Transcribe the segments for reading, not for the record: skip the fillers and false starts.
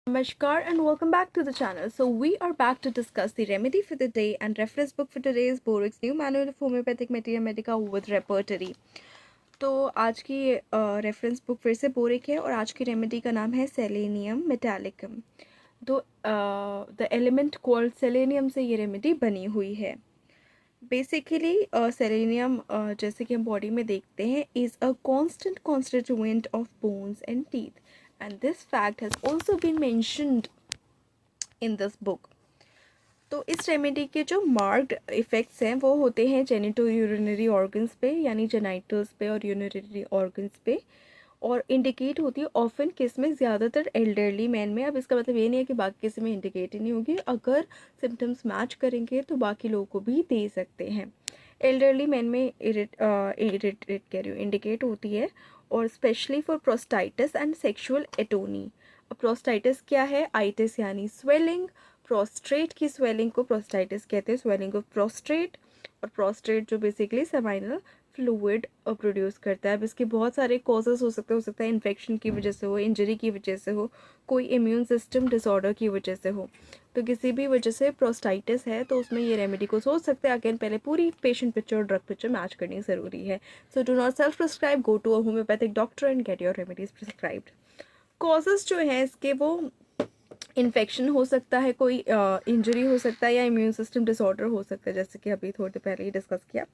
Namaskar and welcome back to the channel. So we are back to discuss the remedy for the day and reference book for today is Borik's new manual of homeopathic materia medica with repertory. तो आज की reference book फिर से boric है और आज की remedy का नाम है सेलेनियम मेटालिकम। तो द एलिमेंट कॉल्ड सेलेनियम से ये रेमेडी बनी हुई है। बेसिकली सेलेनियम जैसे कि हम बॉडी में देखते हैं is a constant constituent of bones and teeth and this fact has also been mentioned in this book. तो इस रेमेडी के जो मार्क्ड इफ़ेक्ट्स हैं वो होते हैं जेनिटो यूरिनरी ऑर्गन्स पे यानी जेनाइटल्स पे और यूरिनरी ऑर्गन्स पे, और इंडिकेट होती है ऑफन किस में, ज़्यादातर एल्डरली मैन में। अब इसका मतलब ये नहीं है कि बाकी किसी में इंडिकेट ही नहीं होगी, अगर सिम्टम्स मैच करेंगे तो बाकी लोगों को भी दे सकते हैं। एल्डरली मैन में इंडिकेट होती है और specially for prostatitis and sexual atony. Prostatitis क्या है? आइटिस यानी स्वेलिंग, प्रोस्ट्रेट की स्वेलिंग को प्रोस्टाइटिस कहते हैं, स्वेलिंग ऑफ प्रोस्ट्रेट। और प्रोस्ट्रेट जो बेसिकली सेमाइनल फ्लूइड प्रोड्यूस करता है। अब इसके बहुत सारे कॉजेज़ हो सकता है इन्फेक्शन की वजह से हो, इंजरी की वजह से हो, कोई इम्यून सिस्टम डिसऑर्डर की वजह से हो। तो किसी भी वजह से प्रोस्टाइटिस है तो उसमें ये रेमेडी को सोच सकते हैं। अगेन पहले पूरी पेशेंट पिक्चर और ड्रग पिक्चर मैच करनी ज़रूरी है। So do not self prescribe, go to a homeopathic doctor and get your remedies prescribed. Causes जो हैं इसके वो इन्फेक्शन हो सकता है, कोई इंजरी हो सकता है या इम्यून सिस्टम डिसऑर्डर हो सकता है, जैसे कि अभी थोड़ी देर पहले ही डिस्कस किया।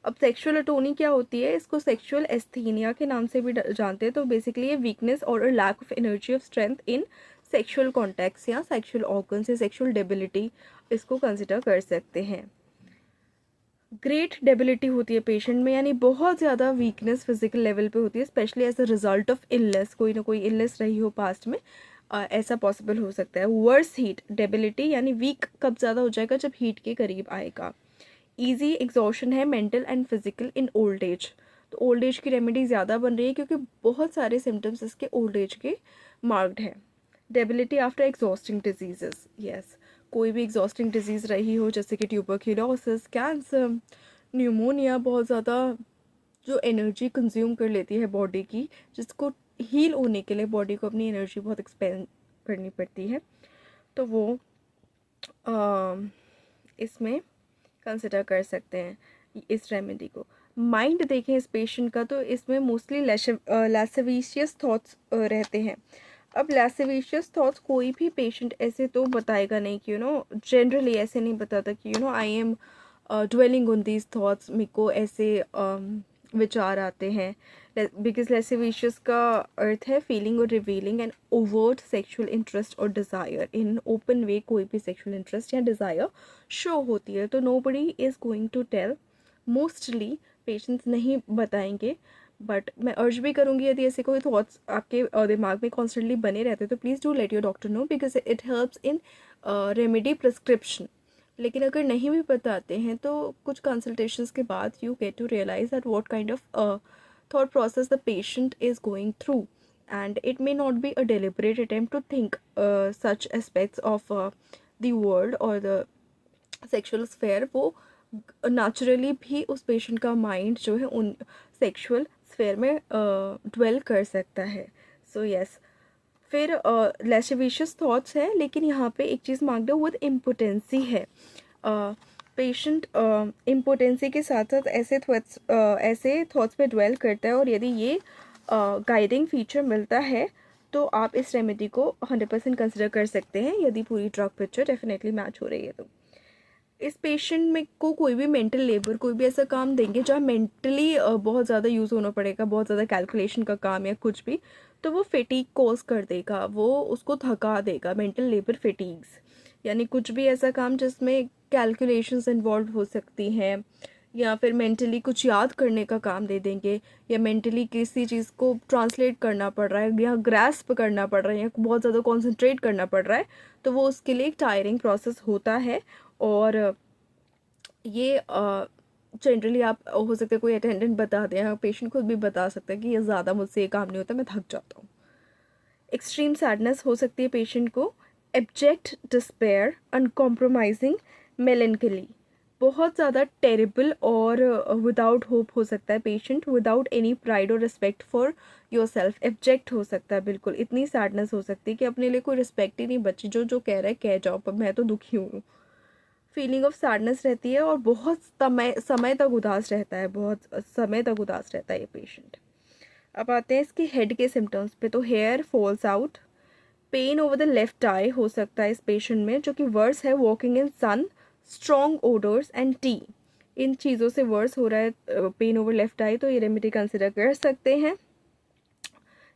अब सेक्सुअल एटोनी क्या होती है? इसको सेक्सुअल एस्थीनिया के नाम से भी जानते हैं। तो बेसिकली ये वीकनेस और lack of energy of strength in sexual contacts या सेक्सुअल ऑर्गन्स या सेक्सुअल डेबिलिटी इसको कंसिडर कर सकते हैं। ग्रेट डेबिलिटी होती है पेशेंट में, यानी बहुत ज़्यादा वीकनेस फिजिकल लेवल पे होती है, specially as a result of illness, कोई ना कोई इलनेस रही हो पास्ट में, ऐसा पॉसिबल हो सकता है। वर्स हीट डेबिलिटी यानी वीक कब ज़्यादा हो जाएगा? जब हीट के करीब आएगा। ईजी एग्जॉशन है mental and physical in old age. तो ओल्ड एज की रेमेडी ज़्यादा बन रही है क्योंकि बहुत सारे सिम्टम्स इसके ओल्ड एज के मार्क्ड हैं। Debility after exhausting diseases, yes, कोई भी एग्जॉस्टिंग डिजीज़ रही हो जैसे कि ट्यूबरक्यूलोसिस, कैंसर, न्यूमोनिया, बहुत ज़्यादा जो एनर्जी कंज्यूम कर लेती है बॉडी की, जिसको हील होने के लिए बॉडी को अपनी एनर्जी बहुत एक्सपेंड करनी पड़ती है, तो वो इसमें कंसिडर कर सकते हैं इस रेमेडी को। माइंड देखें इस पेशेंट का तो इसमें मोस्टली लैसेविशियस थॉट्स रहते हैं। अब लैसेविशियस थॉट्स कोई भी पेशेंट ऐसे तो बताएगा नहीं कि जनरली ऐसे नहीं बताता कि I am dwelling on these thoughts, मेरे को ऐसे विचार आते हैं। बिकॉज लैसेविशियस का अर्थ है फीलिंग और revealing and overt sexual interest और डिज़ायर इन ओपन वे। कोई भी सेक्सुअल इंटरेस्ट या डिज़ायर शो होती है तो nobody is going to tell, mostly patients नहीं बताएंगे। बट मैं अर्ज भी करूँगी यदि ऐसे कोई थॉट्स आपके दिमाग में कॉन्स्टेंटली बने रहते तो please do let your doctor know, because it helps in remedy prescription. लेकिन अगर नहीं भी बताते हैं तो कुछ कंसल्टेशंस के बाद you get to realise that what kind of thought process the patient is going through, and it may not be a deliberate attempt to think such aspects of the world or the sexual sphere। वो naturally भी उस patient का mind जो है उन sexual sphere में dwell कर सकता है। so yes, फिर लैशविशियस थॉट्स है, लेकिन यहाँ पे एक चीज़ मांग दो विद इम्पोटेंसी है। पेशेंट इम्पोटेंसी के साथ साथ ऐसे थॉट्स पे ड्वेल करता है, और यदि ये गाइडिंग फीचर मिलता है तो आप इस रेमेडी को 100% कंसिडर कर सकते हैं यदि पूरी ड्रग पिक्चर डेफिनेटली मैच हो रही है तो। इस पेशेंट में को कोई भी मेंटल लेबर, कोई भी ऐसा काम देंगे जहाँ मेंटली बहुत ज़्यादा यूज़ होना पड़ेगा, बहुत ज़्यादा कैलकुलेशन का काम या कुछ भी, तो वो फेटीग कॉज कर देगा, वो उसको थका देगा। मेंटल लेबर फेटीग्स यानी कुछ भी ऐसा काम जिसमें कैलकुलेशंस इन्वॉल्व हो सकती हैं, या फिर मेंटली कुछ याद करने का काम दे देंगे, या मेंटली किसी चीज़ को ट्रांसलेट करना पड़ रहा है या ग्रास्प करना पड़ रहा है या बहुत ज़्यादा कॉन्सेंट्रेट करना पड़ रहा है, तो वो उसके लिए एक टायरिंग प्रोसेस होता है। और ये जनरली आप हो सकता है कोई अटेंडेंट बता दें या पेशेंट खुद भी बता सकता है कि ये ज़्यादा मुझसे ये काम नहीं होता, मैं थक जाता हूँ। एक्सट्रीम सैडनेस हो सकती है पेशेंट को, एब्जेक्ट डिस्पेयर, अनकॉम्प्रोमाइजिंग मेलेंकली। बहुत ज़्यादा टेरिबल और विदाउट होप हो सकता है पेशेंट, विदाउट एनी प्राइड और respect for your self, abject हो सकता है, बिल्कुल इतनी सैडनेस हो सकती है कि अपने लिए कोई रिस्पेक्ट ही नहीं बची, जो जो कह रहा है कह जाओ, पर मैं तो दुखी हूँ। फीलिंग ऑफ सैडनेस रहती है और बहुत समय समय तक उदास रहता है, बहुत समय तक उदास रहता है ये पेशेंट। अब आते हैं इसकी हेड के सिम्टम्स पे। तो hair falls out, pain over the left eye हो सकता है इस पेशेंट में, जो कि वर्स है walking in sun, strong odours and tea. इन चीज़ों से वर्स हो रहा है पेन ओवर लेफ्ट आई, तो ये रेमेडी कंसिडर कर सकते हैं।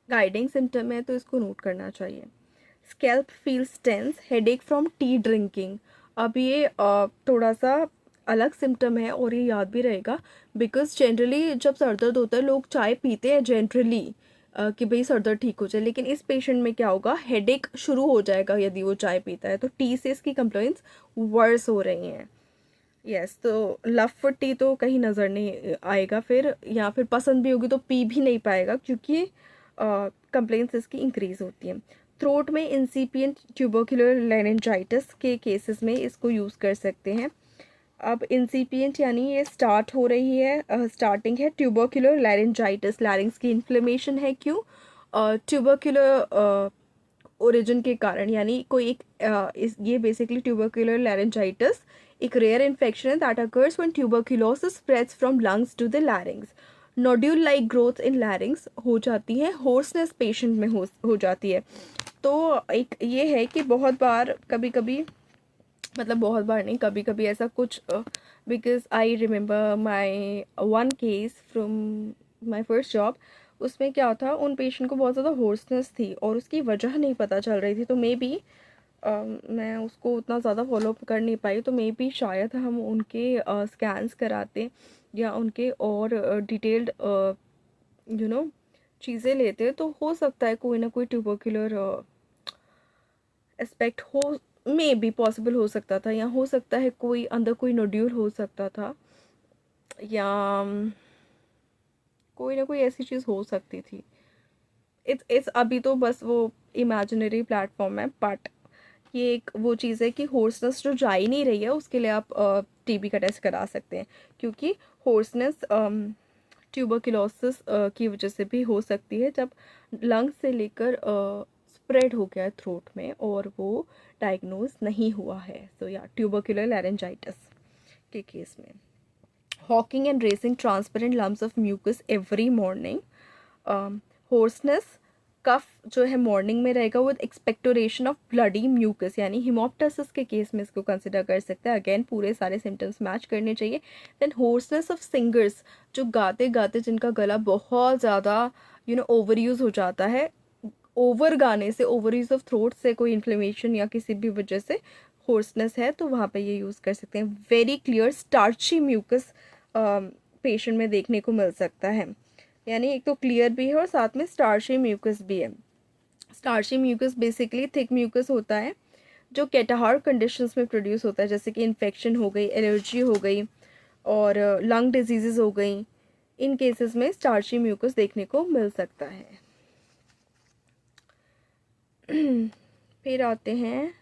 गाइडिंग सिम्टम है तो इसको नोट करना चाहिए। Scalp feels tense, headache from tea drinking. अब ये थोड़ा सा अलग सिम्टम है और ये याद भी रहेगा, बिकॉज जनरली जब सर दर्द होता है लोग चाय पीते हैं जनरली कि भाई सर दर्द ठीक हो जाए, लेकिन इस पेशेंट में क्या होगा, हेडेक शुरू हो जाएगा यदि वो चाय पीता है, तो टी से इसकी कंप्लेंट्स वर्स हो रही हैं। यस, तो लव फॉर टी तो कहीं नज़र नहीं आएगा फिर, या फिर पसंद भी होगी तो पी भी नहीं पाएगा, क्योंकि कंप्लेंट्स इसकी इंक्रीज होती हैं। थ्रोट में इंसिपिएंट ट्यूबरकुलर लारिंजाइटिस के केसेस में इसको यूज़ कर सकते हैं। अब इंसिपिएंट यानी ये स्टार्ट हो रही है, स्टार्टिंग है ट्यूबरकुलर लारिंजाइटिस, लैरिंग्स की इन्फ्लेमेशन है, क्यों, ट्यूबरकुलर ओरिजिन के कारण, यानी कोई एक ये बेसिकली ट्यूबरकुलर लारिंजाइटिस एक रेयर इन्फेक्शन है that occurs when tuberculosis spreads from lungs to the larynx. Nodule like growth in larynx हो जाती है, होर्सनेस पेशेंट में हो जाती है। तो एक ये है कि बहुत बार, कभी कभी, मतलब बहुत बार नहीं, कभी कभी ऐसा कुछ, because I remember my one case from my first job. उसमें क्या था, उन पेशेंट को बहुत ज़्यादा होर्सनेस थी और उसकी वजह नहीं पता चल रही थी, तो मे बी मैं उसको उतना ज़्यादा फॉलोअप कर नहीं पाई, तो मे बी शायद हम उनके स्कैन्स कराते या उनके और डिटेल्ड चीज़ें लेते, तो हो सकता है कोई ना कोई ट्यूबरकुलर एस्पेक्ट हो, मे बी पॉसिबल हो सकता था, या हो सकता है कोई अंदर कोई नोड्यूल हो सकता था, या कोई ना कोई ऐसी चीज़ हो सकती थी। इट्स अभी तो बस वो इमेजिनरी प्लेटफॉर्म है, बट ये एक वो चीज़ है कि होर्सनेस जो जा ही नहीं रही है उसके लिए आप टीबी का टेस्ट करा सकते हैं, क्योंकि होर्सनेस ट्यूबरकुलोसिस की वजह से भी हो सकती है, जब लंग से लेकर स्प्रेड हो गया है थ्रोट में और वो डायग्नोज नहीं हुआ है। सो या ट्यूबरकुलर लैरिंजाइटिस के केस में। Hawking and raising transparent lumps of mucus every morning. Hoarseness, cough जो है मॉर्निंग में रहेगा with expectoration of bloody mucus, यानी हिमोप्टासिस के केस में इसको कंसिडर कर सकते हैं। अगेन पूरे सारे सिम्टम्स मैच करने चाहिए। देन होर्सनेस ऑफ सिंगर्स, जो गाते गाते जिनका गला बहुत ज़्यादा ओवर यूज़ हो जाता है, ओवर गाने से, ओवर यूज़ ऑफ थ्रोट से कोई इन्फ्लेमेशन या किसी भी वजह से होर्सनेस है, तो वहाँ पे ये यूज़ कर सकते हैं। Very clear starchy mucus patient में देखने को मिल सकता है, यानी एक तो क्लियर भी है और साथ में स्टार्ची म्यूकस भी है। Starchy mucus basically thick mucus होता है जो कैटाहार कंडीशंस में प्रोड्यूस होता है, जैसे कि इन्फेक्शन हो गई, एलर्जी हो गई और लंग डिजीज़ हो गई। इन केसेस में स्टार्ची म्यूकस देखने को मिल सकता है। फिर आते हैं,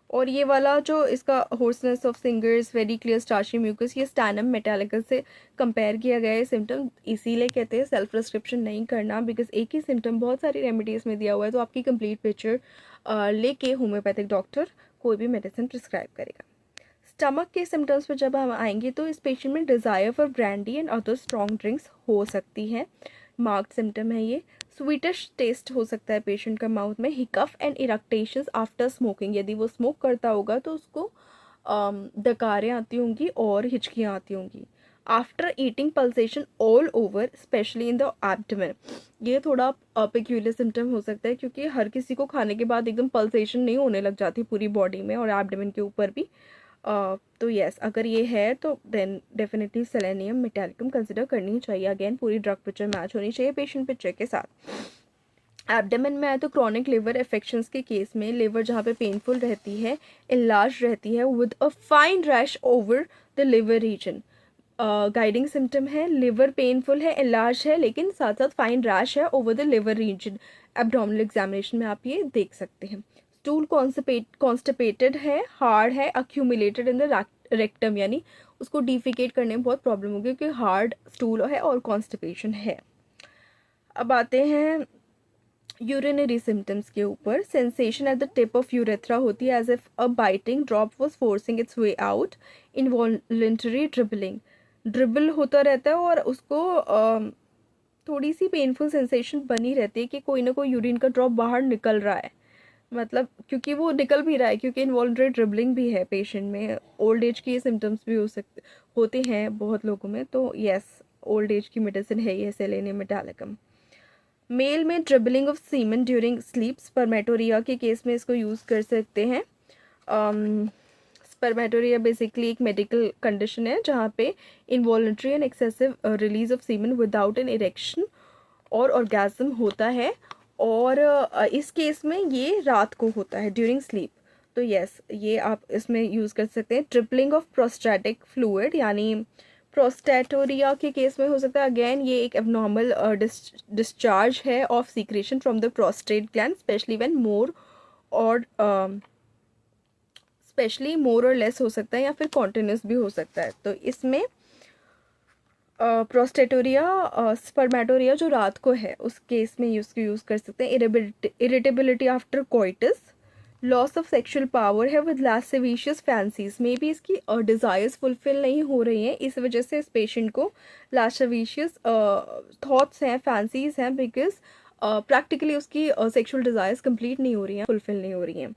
और ये वाला जो इसका hoarseness of singers, very clear starchy mucus, ये स्टैनम मेटालिकस से कंपेयर किया गया है सिम्टम, इसीलिए कहते हैं सेल्फ प्रिस्क्रिप्शन नहीं करना, बिकॉज एक ही सिम्टम बहुत सारी रेमेडीज़ में दिया हुआ है, तो आपकी कंप्लीट पिक्चर लेके होम्योपैथिक डॉक्टर कोई भी मेडिसिन प्रिस्क्राइब करेगा। स्टमक के सिम्टम्स पर जब हम आएंगे तो इस पेशेंट में desire for brandy and other strong drinks हो सकती है, मार्क्ड सिम्टम है ये। स्वीटिश टेस्ट हो सकता है पेशेंट का माउथ में। हिकफ एंड इरेक्टेशंस आफ्टर स्मोकिंग, यदि वो स्मोक करता होगा तो उसको डकारें आती होंगी और हिचकियाँ आती होंगी। After eating pulsation all over specially in the abdomen, ये थोड़ा पेक्यूलियर सिम्टम हो सकता है, क्योंकि हर किसी को खाने के बाद एकदम पल्सेशन नहीं होने लग जाती पूरी बॉडी में और एब्डोमेन के ऊपर भी। तो यस, अगर ये है तो then definitely selenium metallicum consider करनी चाहिए। अगेन पूरी ड्रग पिक्चर मैच होनी चाहिए पेशेंट पिक्चर के साथ। एब्डोमेन में आए तो क्रॉनिक लिवर इन्फेक्शंस के केस में लिवर जहाँ पे पेनफुल रहती है, इनलार्ज रहती है with a fine rash over the liver region. Guiding symptom है लिवर पेनफुल है, इनलार्ज है, लेकिन साथ साथ फाइन रैश है over the liver region. Abdominal examination में आप ये देख सकते हैं। स्टूल कॉन्स्टिपेटेड है, हार्ड है, अक्यूमुलेटेड इन द रेक्टम यानी उसको डिफिकेट करने में बहुत प्रॉब्लम होगी क्योंकि हार्ड स्टूल है और कॉन्स्टिपेशन है। अब आते हैं यूरिनरी सिम्टम्स के ऊपर। Sensation at the tip of urethra होती है as if a biting drop was forcing its way out. Involuntary dribbling, dribble होता रहता है और उसको थोड़ी सी पेनफुल सेंसेशन बनी रहती है कि कोई ना कोई यूरिन का ड्रॉप बाहर निकल रहा है, मतलब क्योंकि वो निकल भी रहा है, क्योंकि इनवॉल्युंटरी ड्रिबलिंग भी है पेशेंट में। ओल्ड एज के ये सिम्टम्स भी होते हैं बहुत लोगों में, तो यस ओल्ड एज की मेडिसिन है ये सेलेनियम मेटालिकम। मेल में dribbling of semen during sleep, spermatorrhoea के केस में इसको यूज़ कर सकते हैं। स्पर्मेटोरिया बेसिकली एक मेडिकल कंडीशन है जहाँ पे involuntary and excessive release of semen without an erection और ऑर्गेज्म होता है, और इस केस में ये रात को होता है ड्यूरिंग स्लीप। तो यस ये आप इसमें यूज़ कर सकते हैं। ट्रिपलिंग ऑफ प्रोस्टैटिक फ्लूइड यानी प्रोस्टेटोरिया के केस में हो सकता है, अगेन ये एक एबनॉर्मल डिस्चार्ज है of secretion from the prostate gland, specially when और स्पेशली मोर और लेस हो सकता है या फिर कॉन्टिन्यूस भी हो सकता है। तो इसमें प्रोस्टेटोरिया स्पर्मेटोरिया जो रात को है उस केस में यूज़ कर सकते हैं। Irritability after coitus, loss of sexual power है विद लैसेविशियस फैंसीज, मे बी इसकी डिज़ायर्स फुलफिल नहीं हो रही हैं, इस वजह से इस पेशेंट को लैसेविशियस थॉट्स हैं, फैंसीज हैं, बिकॉज प्रैक्टिकली उसकी सेक्सुअल डिज़ायर्स कंप्लीट नहीं हो रही हैं, फुलफिल नहीं हो रही हैं।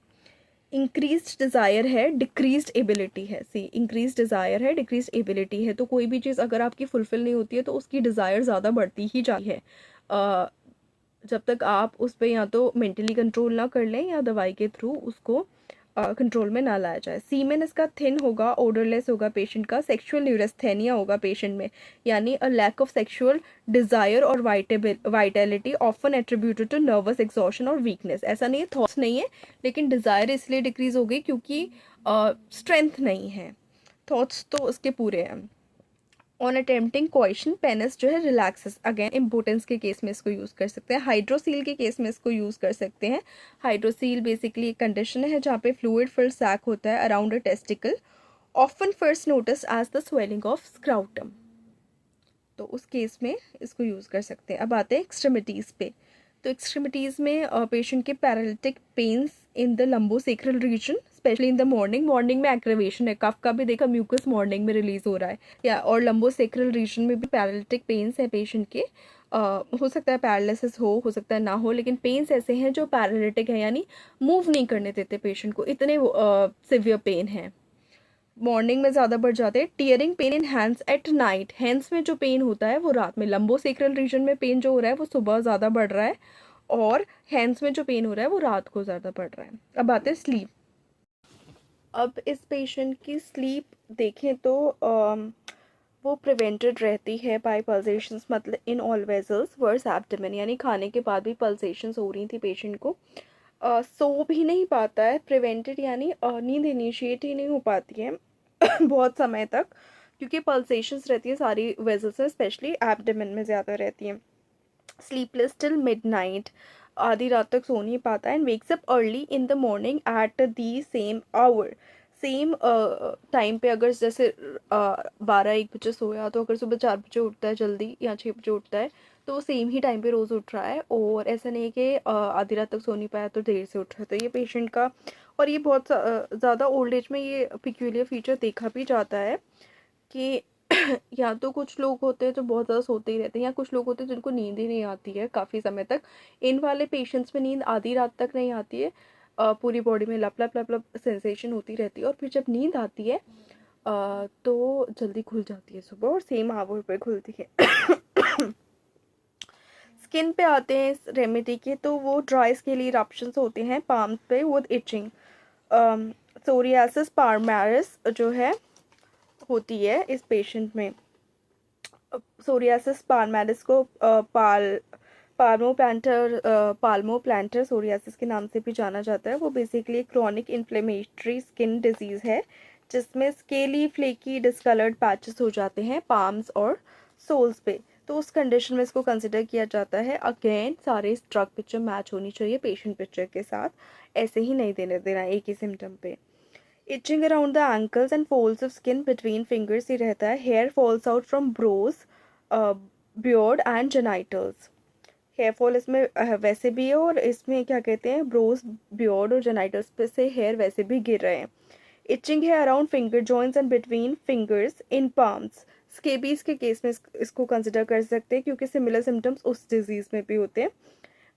इंक्रीज डिज़ायर है, डिक्रीज एबिलिटी है। सी इंक्रीज डिज़ायर है, डिक्रीज एबिलिटी है, तो कोई भी चीज़ अगर आपकी फुलफिल नहीं होती है तो उसकी डिज़ायर ज़्यादा बढ़ती ही जाती है जब तक आप उस पर या तो मेंटली कंट्रोल ना कर लें या दवाई के थ्रू उसको कंट्रोल में ना लाया जाए। सीमेन इसका थिन होगा, ओडरलेस होगा पेशेंट का। सेक्सुअल न्यूरेस्थेनिया होगा पेशेंट में, यानी a lack of sexual desire और vitality often attributed to nervous exhaustion और वीकनेस। ऐसा नहीं है थॉट्स नहीं है, लेकिन डिज़ायर इसलिए डिक्रीज हो गई क्योंकि स्ट्रेंथ नहीं है, थॉट्स तो उसके पूरे हैं। ऑन अटेम्प्टिंग क्वेश्चन पेनिस जो है रिलैक्सेस, अगेन इम्पोर्टेंस के केस में इसको यूज़ कर सकते हैं। हाइड्रोसील के केस में इसको यूज़ कर सकते हैं। हाइड्रोसील बेसिकली एक कंडीशन है जहाँ पे फ्लूइड फिल्ड सैक होता है around a testicle, often first notice as the swelling of scrotum, तो उस केस में इसको यूज़ कर सकते हैं। अब आते हैं एक्सट्रीमिटीज़ पे। तो एक्सट्रीमिटीज़ में पेशेंट के paralytic pens in the lumbosacral reason, specially in the morning में एग्रेवेशन है, कफ का भी देखा म्यूकस मॉर्निंग में रिलीज हो रहा है, या और लंबोसेक्रल रीजन में भी पैरालिटिक पेन्स हैं पेशेंट के। हो सकता है पैरालिसिस हो सकता है ना हो, लेकिन पेन्स ऐसे हैं जो पैरालिटिक है, यानी मूव नहीं करने देते पेशेंट को, इतने सिवियर पेन है। मॉर्निंग में ज़्यादा बढ़ जाते हैं। Tearing pain in hands at night, hands में जो पेन होता है वो रात में, लंबोसेक्रल रीजन में पेन जो हो रहा है वो सुबह ज़्यादा बढ़ रहा है, और हैंड्स में जो पेन हो रहा है वो रात को ज़्यादा बढ़ रहा है। अब आते हैं स्लीप। अब इस पेशेंट की स्लीप देखें तो वो प्रिवेंटेड रहती है बाय पल्सेशंस, मतलब in all vessels worse abdomen, यानी खाने के बाद भी पल्सेशंस हो रही थी पेशेंट को। सो भी नहीं पाता है, प्रिवेंटेड यानी नींद इनिशिएट ही नहीं हो पाती है बहुत समय तक, क्योंकि पल्सेशंस रहती है सारी वेजल्स में, स्पेशली एब्डोमेन में ज़्यादा रहती हैं। स्लीपलेस टिल मिडनाइट, आधी रात तक सो नहीं पाता है। And wakes up early in the morning at the same hour, same time पे, अगर जैसे 12-1 बजे सोया तो अगर सुबह 4 बजे उठता है जल्दी या 6 बजे उठता है तो सेम ही टाइम पे रोज़ उठ रहा है, और ऐसा नहीं है कि आधी रात तक सो नहीं पाया तो देर से उठ रहा है। तो ये पेशेंट का, और ये बहुत ज़्यादा ओल्ड एज में ये पिक्यूलियर फीचर देखा भी जाता है कि या तो कुछ लोग होते हैं जो बहुत ज़्यादा सोते ही रहते हैं, या कुछ लोग होते हैं जिनको नींद ही नहीं आती है काफ़ी समय तक। इन वाले पेशेंट्स में नींद आधी रात तक नहीं आती है, पूरी बॉडी में लप लप लप लप सेंसेशन होती रहती है, और फिर जब नींद आती है तो जल्दी खुल जाती है सुबह, और सेम आवर पे खुलती है। स्किन पे आते हैं इस रेमेडी के, तो वो ड्राई स्केली इरप्शंस होते हैं पाम पे विद इचिंग। सोरियासिस पाल्मारिस जो है होती है इस पेशेंट में। सोरियासिस पाल्मारिस को पाल्मोप्लांटर सोरियासिस के नाम से भी जाना जाता है। वो बेसिकली एक क्रॉनिक इन्फ्लेमेटरी स्किन डिजीज़ है जिसमें स्केली फ्लेकी डिस्कलर्ड पैचेस हो जाते हैं पाम्स और सोल्स पे। तो उस कंडीशन में इसको कंसिडर किया जाता है। अगेन सारे ड्रग पिक्चर मैच होनी चाहिए पेशेंट पिक्चर के साथ, ऐसे ही नहीं देना एक ही सिम्टम पे। Itching around the ankles and folds of skin between fingers ही रहता है. Hair falls out from brows, beard and genitals. Hair fall इसमें वैसे भी है, और इसमें क्या कहते हैं, ब्रोज, बियर्ड और जेनाइटल्स पे से हेयर वैसे भी गिर रहे हैं. इचिंग है around finger joints and between fingers in palms. Scabies के केस में इसको कंसिडर कर सकते हैं, क्योंकि सिमिलर सिम्टम्स उस डिजीज़ में भी होते हैं.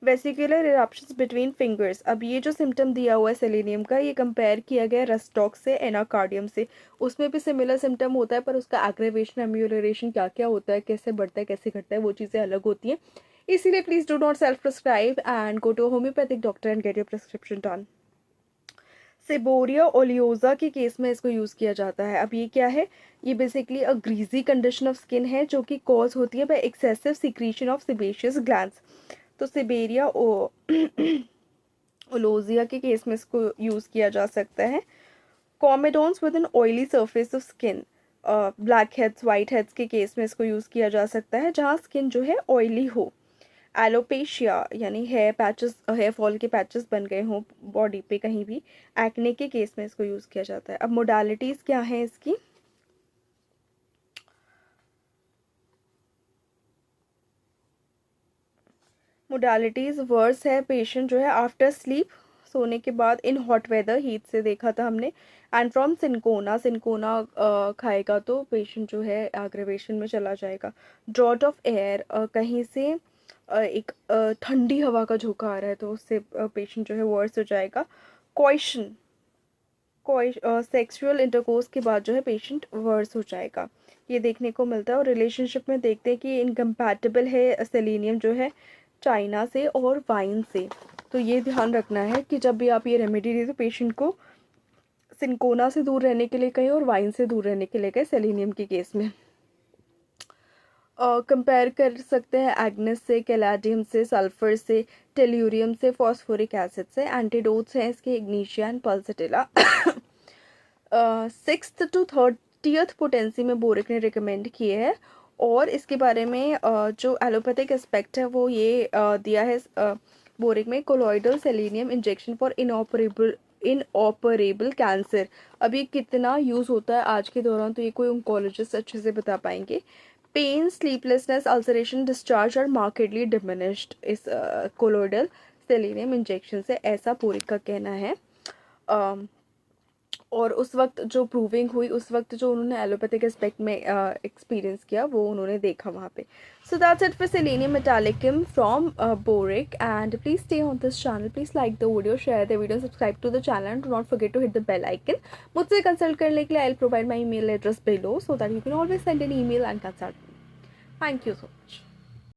Vesicular eruptions between fingers. अब ये जो सिम्टम दिया हुआ है सेलेनियम का, ये कंपेयर किया गया रस्टॉक से, एनाकार्डियम से. उसमें भी सिमिलर सिम्टम होता है, पर उसका एग्रेवेशन, अम्यूलरेशन क्या क्या होता है, कैसे बढ़ता है, कैसे घटता है, वो चीज़ें अलग होती हैं. इसीलिए please do not self prescribe and go to homoeopathic doctor and get your prescription done. Seborrhoea oleosa के केस में इसको यूज़ किया जाता है. अब ये क्या है, ये basically a greasy condition of skin है, जो कि कॉज होती है by excessive secretion of sebaceous glands. तो सेबेरिया ओलोजिया के केस में इसको यूज़ किया जा सकता है. Comedones with an oily surface of skin, blackheads, whiteheads के केस में इसको यूज़ किया जा सकता है, जहाँ स्किन जो है ऑयली हो. एलोपेशिया यानी हेयर पैचेस, हेयर फॉल के पैचेस बन गए हों बॉडी पे कहीं भी, एक्ने के केस में इसको यूज़ किया जाता है. अब मोडालिटीज़ क्या है इसकी. मोडालिटीज़ वर्स है, पेशेंट जो है आफ्टर स्लीप, सोने के बाद, इन हॉट वेदर, हीट से देखा था हमने, एंड फ्रॉम सिनकोना. सिनकोना खाएगा तो पेशेंट जो है एग्रेवेशन में चला जाएगा. ड्रॉट ऑफ एयर, कहीं से एक ठंडी हवा का झोंका आ रहा है, तो उससे पेशेंट जो है वर्स हो जाएगा. क्वेश्चन, सेक्सुअल इंटरकोर्स के बाद जो है पेशेंट वर्स हो जाएगा, ये देखने को मिलता है. और रिलेशनशिप में देखते हैं कि इनकम्पैटिबल है सेलेनियम जो है चाइना से और वाइन से. तो ये ध्यान रखना है कि जब भी आप ये रेमेडी दें तो पेशेंट को सिनकोना से दूर रहने के लिए कहें और वाइन से दूर रहने के लिए कहें सेलेनियम के केस में. कंपेयर कर सकते हैं एग्नेस से, कैलाडियम से, सल्फर से, टेल्यूरियम से, फॉस्फोरिक एसिड से. एंटीडोट्स हैं इसके Ignatia and Pulsatilla. 6th to 30th potency में बोरिक ने रिकमेंड किए हैं. और इसके बारे में जो एलोपैथिक एस्पेक्ट है वो ये दिया है बोरिक में, colloidal selenium injection for इनऑपरेबल cancer. अभी कितना यूज़ होता है आज के दौरान, तो ये कोई ऑन्कोलॉजिस्ट अच्छे से बता पाएंगे. Pain, sleeplessness, ulceration, discharge are markedly diminished इस कोलोइडल सेलेनियम इंजेक्शन से, ऐसा बोरिक का कहना है. और उस वक्त जो प्रूविंग हुई, उस वक्त जो उन्होंने एलोपैथिक एस्पेक्ट में एक्सपीरियंस किया, वो उन्होंने देखा वहाँ पे. So that's it for selenium metallicum from Boericke. And please stay on this channel, please like the video, share the video, subscribe to the channel and do not forget to hit the bell icon. मुझसे consult करने के लिए I will provide my email address below, so that you can always send an email and consult me. Thank you so much.